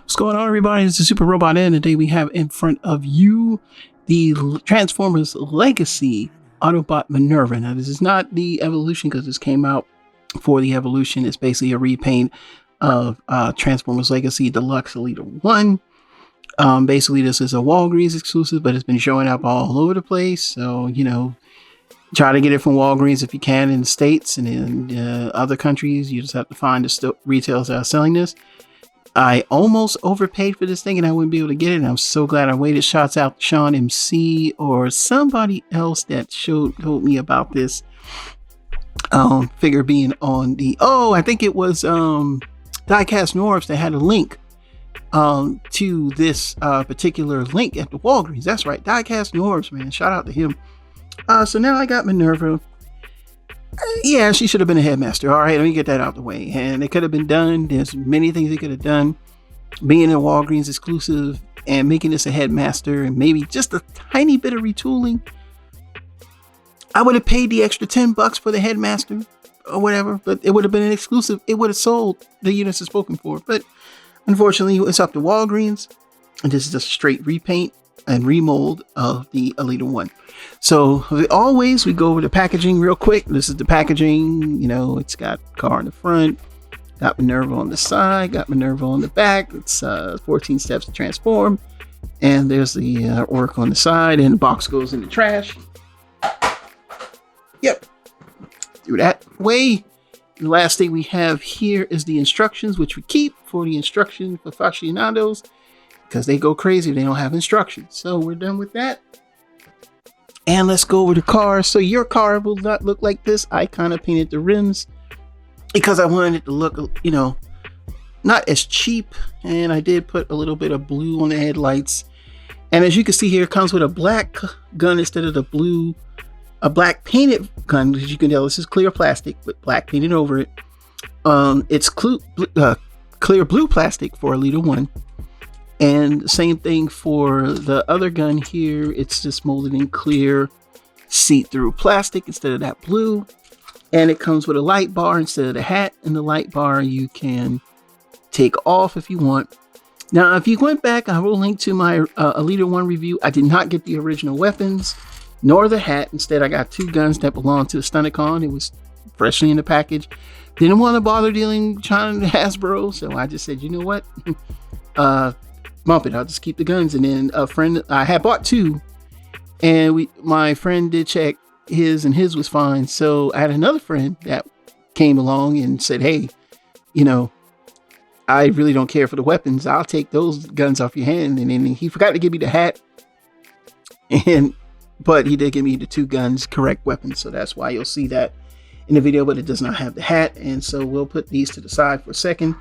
What's going on, everybody? It's the Super Robot N. Today we have in front of you the Transformers Legacy Autobot Minerva. Now, this is not the Evolution because this came out for the Evolution. It's basically a repaint of Transformers Legacy Deluxe Elite 1. Basically, this is a Walgreens exclusive, but it's been showing up all over the place. So, you know, try to get it from Walgreens if you can in the States, and in other countries, you just have to find the retailers that are selling this. I almost overpaid for this thing and I wouldn't be able to get it. And I'm so glad I waited. Shots out to Sean MC or somebody else that told me about this figure being on the, I think it was Diecast Norms that had a link to this particular link at the Walgreens. That's right, Diecast Norms, man. Shout out to him. So now I got Minerva. Yeah, she should have been a headmaster. All right, let me get that out the way. And it could have been done. There's many things it could have done. Being a Walgreens exclusive and making this a headmaster and maybe just a tiny bit of retooling. I would have paid the extra $10 for the headmaster or whatever, but it would have been an exclusive. It would have sold the units it's spoken for. But unfortunately, it's up to Walgreens. And this is a straight repaint and remold of the Elite 1. So always we go over the packaging real quick. This is the packaging. You know, it's got car in the front, got Minerva on the side, got Minerva on the back. It's 14 steps to transform, and there's the work on the side, and the box goes in the trash. Yep, do that way. The last thing we have here is the instructions, which we keep for the instruction for aficionados, because they go crazy if they don't have instructions. So we're done with that. And let's go over the car. So your car will not look like this. I kind of painted the rims because I wanted it to look, you know, not as cheap. And I did put a little bit of blue on the headlights. And as you can see here, it comes with a black gun instead of the blue, a black painted gun. As you can tell, this is clear plastic with black painted over it. It's clear blue plastic for Elite 1. And same thing for the other gun here. It's just molded in clear see-through plastic instead of that blue. And it comes with a light bar instead of the hat. And the light bar you can take off if you want. Now, if you went back, I will link to my Elite 1 review. I did not get the original weapons nor the hat. Instead, I got two guns that belong to the Stunticon. It was freshly in the package. Didn't want to bother trying to Hasbro. So I just said, you know what? Bump it, I'll just keep the guns. And then a friend, I had bought two, and my friend did check his, and his was fine. So I had another friend that came along and said, hey, you know, I really don't care for the weapons. I'll take those guns off your hand. And then he forgot to give me the hat, but he did give me the two guns, correct weapons. So that's why you'll see that in the video, but it does not have the hat. And so we'll put these to the side for a second.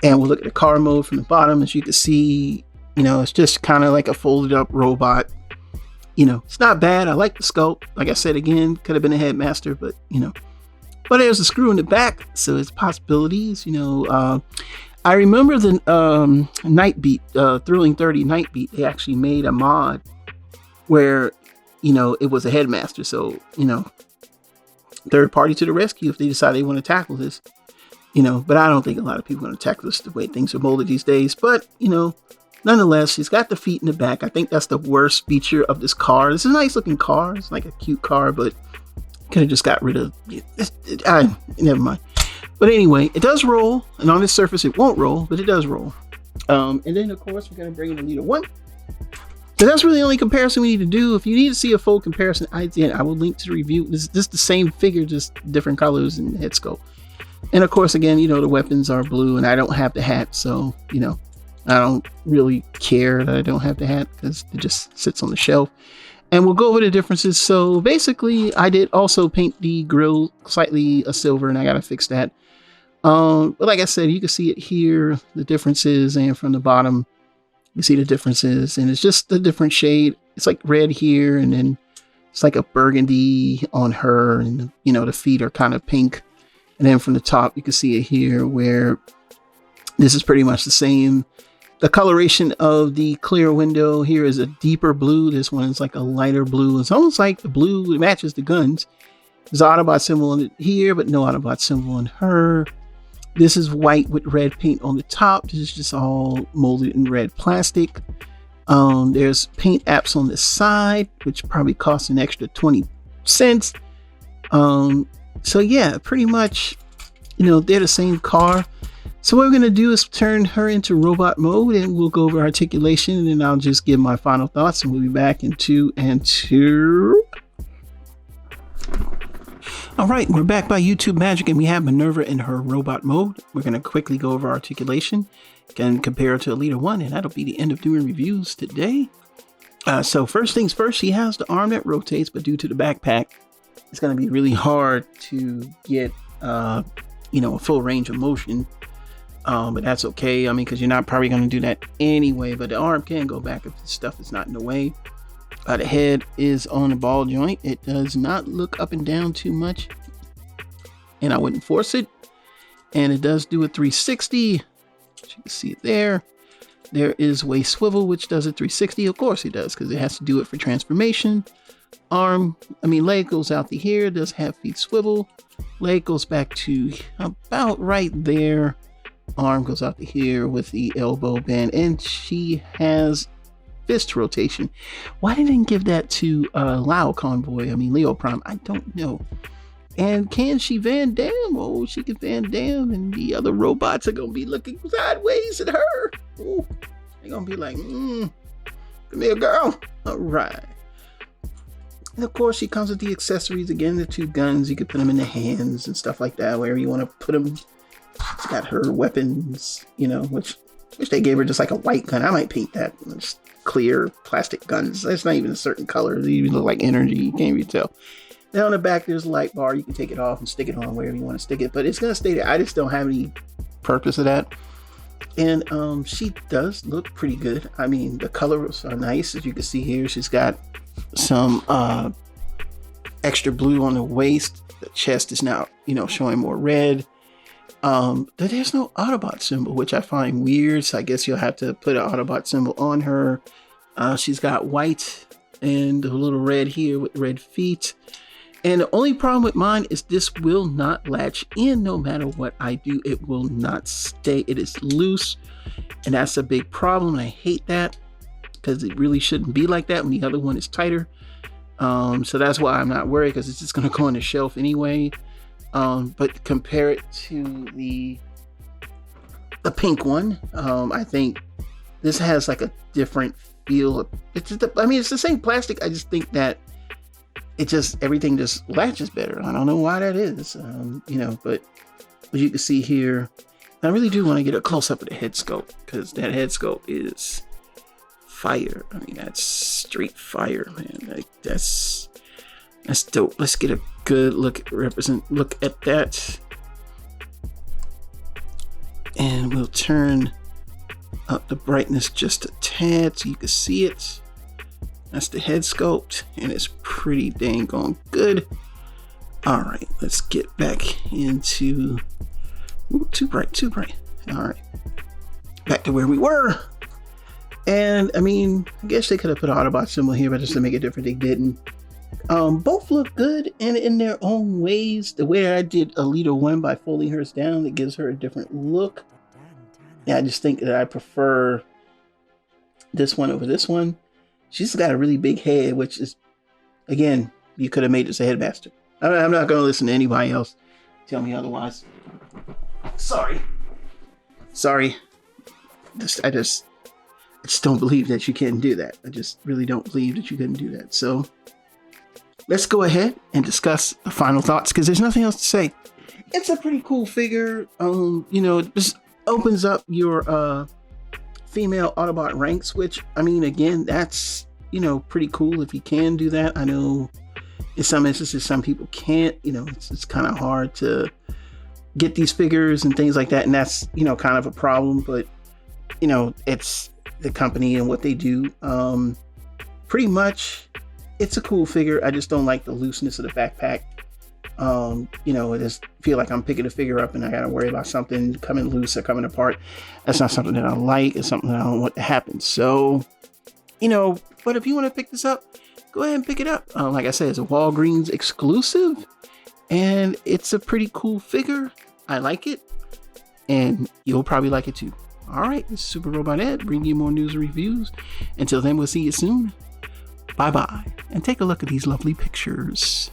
And we'll look at the car mode from the bottom. As you can see, you know, it's just kind of like a folded up robot. You know, it's not bad. I like the sculpt. Like I said, again, could have been a headmaster, but, you know. But there's a screw in the back, so it's possibilities. You know, I remember the Night Beat, Thrilling 30 Night Beat. They actually made a mod where, you know, it was a headmaster. So, you know, third party to the rescue if they decide they want to tackle this. You know, but I don't think a lot of people are going to tackle this the way things are molded these days. But, you know, nonetheless, she's got the feet in the back. I think that's the worst feature of this car. This is a nice looking car. It's like a cute car, but could have just got rid of it. Never mind. But anyway, it does roll. And on this surface, it won't roll, but it does roll. And then, of course, we're going to bring in Elite 1. So that's really the only comparison we need to do. If you need to see a full comparison, I will link to the review. This is the same figure, just different colors and head sculpt. And of course, again, you know, the weapons are blue and I don't have the hat. So, you know, I don't really care that I don't have the hat because it just sits on the shelf. And we'll go over the differences. So basically, I did also paint the grill slightly a silver, and I got to fix that. But like I said, you can see it here, the differences, and from the bottom, you see the differences. And it's just a different shade. It's like red here, and then it's like a burgundy on her. And, you know, the feet are kind of pink. And then from the top, you can see it here where this is pretty much the same. The coloration of the clear window here is a deeper blue. This one is like a lighter blue. It's almost like the blue, it matches the guns. There's an Autobot symbol on it here, but no Autobot symbol on her. This is white with red paint on the top. This is just all molded in red plastic. There's paint apps on the side, which probably cost an extra 20 cents. So yeah, pretty much, they're the same car. So what we're going to do is turn her into robot mode, and we'll go over articulation, and then I'll just give my final thoughts, and we'll be back in 2 and 2. All right, we're back by YouTube Magic, and we have Minerva in her robot mode. We're going to quickly go over articulation and compare it to Elite 1, and that'll be the end of doing reviews today. So first things first, she has the arm that rotates, but due to the backpack, it's going to be really hard to get, a full range of motion. But that's okay. I mean, because you're not probably going to do that anyway, but the arm can go back if the stuff is not in the way. The head is on a ball joint. It does not look up and down too much, and I wouldn't force it. And it does do a 360. You can see it there. There is waist swivel, which does a 360. Of course it does, because it has to do it for transformation. Leg goes out to here. It does have feet swivel. Leg goes back to about right there. Arm goes out to here with the elbow band, and she has fist rotation. Why they didn't give that to Leo Prime, I don't know. And can she Van Damme? Oh, she can Van Damme, and the other robots are gonna be looking sideways at her. Oh, they're gonna be like, come here, girl. All right. And of course, she comes with the accessories again, the 2 guns. You could put them in the hands and stuff like that, wherever you want to put them. She's got her weapons, which they gave her just like a white gun. I might paint that. Just clear plastic guns. It's not even a certain color. They even look like energy. You can't even tell. Now on the back, there's a light bar. You can take it off and stick it on wherever you want to stick it. But it's going to stay there. I just don't have any purpose of that. And she does look pretty good. I mean, the colors are nice. As you can see here, she's got some extra blue on the waist. The chest is now, showing more red. There's no Autobot symbol, which I find weird. So I guess you'll have to put an Autobot symbol on her. She's got white and a little red here with red feet. And the only problem with mine is this will not latch in no matter what I do. It will not stay. It is loose. And that's a big problem. I hate that because it really shouldn't be like that when the other one is tighter. So that's why I'm not worried, because it's just going to go on the shelf anyway. But compare it to the pink one. I think this has like a different feel. It's the same plastic. I just think that everything just latches better. I don't know why that is. But as you can see here, I really do want to get a close up of the head sculpt, because that head sculpt is fire. I mean, that's straight fire, man. Like that's dope. Let's get a good look at that, and we'll turn up the brightness just a tad so you can see it. That's the head sculpt, and it's pretty dang on good. All right, let's get back into too bright. All right, back to where we were. And I guess they could have put an Autobot symbol here, but just to make it different, they didn't. Both look good and in their own ways. The way I did Alita 1 by folding hers down, it gives her a different look. Yeah, I just think that I prefer this one over this one. She's got a really big head, which is, again, you could have made this a headmaster. I'm not going to listen to anybody else tell me otherwise. Sorry. I just don't believe that you can do that. I just really don't believe that you can do that. So let's go ahead and discuss the final thoughts, because there's nothing else to say. It's a pretty cool figure. It just opens up your female Autobot ranks, which, again, that's, pretty cool if you can do that. I know in some instances, some people can't, it's kind of hard to get these figures and things like that. And that's, kind of a problem, but, it's the company and what they do. Pretty much, it's a cool figure. I just don't like the looseness of the backpack. I just feel like I'm picking a figure up and I gotta worry about something coming loose or coming apart. That's not something that I like. It's something that I don't want to happen. So, but if you want to pick this up, go ahead and pick it up. Like I said, it's a Walgreens exclusive, and it's a pretty cool figure. I like it. and you'll probably like it too. All right, this is Super Robot Ed, bringing you more news and reviews. Until then, we'll see you soon. Bye-bye, and take a look at these lovely pictures.